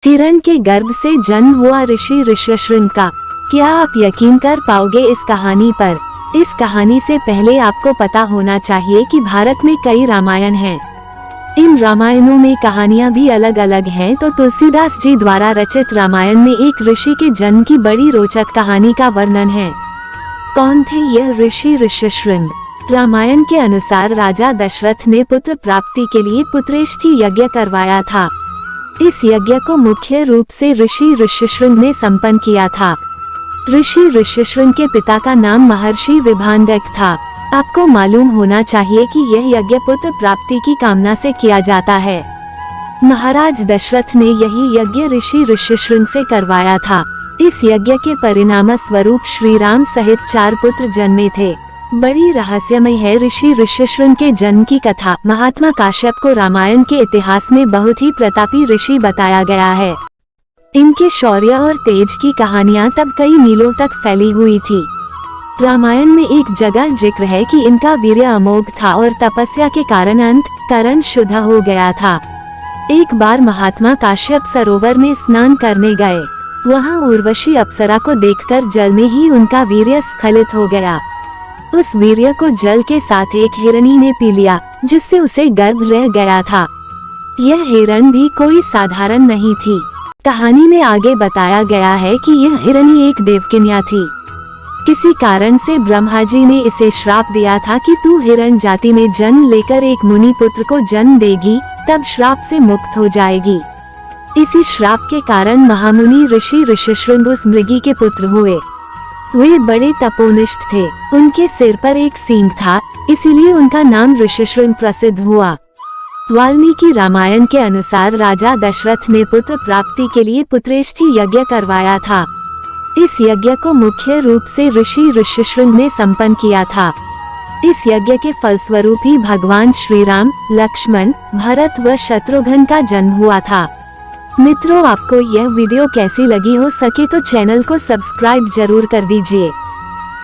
हिरण के गर्भ से जन्म हुआ ऋषि ऋष्यशृंग का। क्या आप यकीन कर पाओगे इस कहानी पर? इस कहानी से पहले आपको पता होना चाहिए कि भारत में कई रामायण हैं। इन रामायणों में कहानियां भी अलग अलग हैं, तो तुलसीदास जी द्वारा रचित रामायण में एक ऋषि के जन्म की बड़ी रोचक कहानी का वर्णन है। कौन थे यह ऋषि ऋष्यशृंग? रामायण के अनुसार राजा दशरथ ने पुत्र प्राप्ति के लिए पुत्रेष्टि यज्ञ करवाया था। इस यज्ञ को मुख्य रूप से ऋषि ऋष्यशृंग ने संपन्न किया था। ऋषि ऋष्यशृंग के पिता का नाम महर्षि विभांडक था। आपको मालूम होना चाहिए कि यह यज्ञ पुत्र प्राप्ति की कामना से किया जाता है। महाराज दशरथ ने यही यज्ञ ऋषि ऋष्यशृंग से करवाया था। इस यज्ञ के परिणाम स्वरूप श्री राम सहित 4 पुत्र जन्मे थे। बड़ी रहस्यमय है ऋषि ऋष्यशृंग के जन्म की कथा। महात्मा काश्यप को रामायण के इतिहास में बहुत ही प्रतापी ऋषि बताया गया है। इनके शौर्य और तेज की कहानियां तब कई मीलों तक फैली हुई थी। रामायण में एक जगह जिक्र है कि इनका वीर्य अमोघ था और तपस्या के कारण अंतःकरण शुद्ध हो गया था। एक बार महात्मा काश्यप सरोवर में स्नान करने गए। वहां उर्वशी अप्सरा को देखकर जल में ही उनका वीर्य स्खलित हो गया। उस वीर्य को जल के साथ एक हिरणी ने पी लिया, जिससे उसे गर्भ रह गया था। यह हिरण भी कोई साधारण नहीं थी। कहानी में आगे बताया गया है कि यह हिरणी एक देवकन्या थी। किसी कारण से ब्रह्मा जी ने इसे श्राप दिया था कि तू हिरण जाति में जन्म लेकर एक मुनि पुत्र को जन्म देगी, तब श्राप से मुक्त हो जाएगी। इसी श्राप के कारण महामुनि ऋषि ऋष्यशृंग उस मृगी के पुत्र हुए। वे बड़े तपोनिष्ठ थे। उनके सिर पर एक सींग था, इसीलिए उनका नाम ऋष्यशृंग प्रसिद्ध हुआ। वाल्मीकि रामायण के अनुसार राजा दशरथ ने पुत्र प्राप्ति के लिए पुत्रेष्टि यज्ञ करवाया था। इस यज्ञ को मुख्य रूप से ऋषि ऋष्यशृंग ने संपन्न किया था। इस यज्ञ के फलस्वरूप ही भगवान श्री राम, लक्ष्मण, भरत व शत्रुघ्न का जन्म हुआ था। मित्रों, आपको यह वीडियो कैसी लगी? हो सके तो चैनल को सब्सक्राइब जरूर कर दीजिए।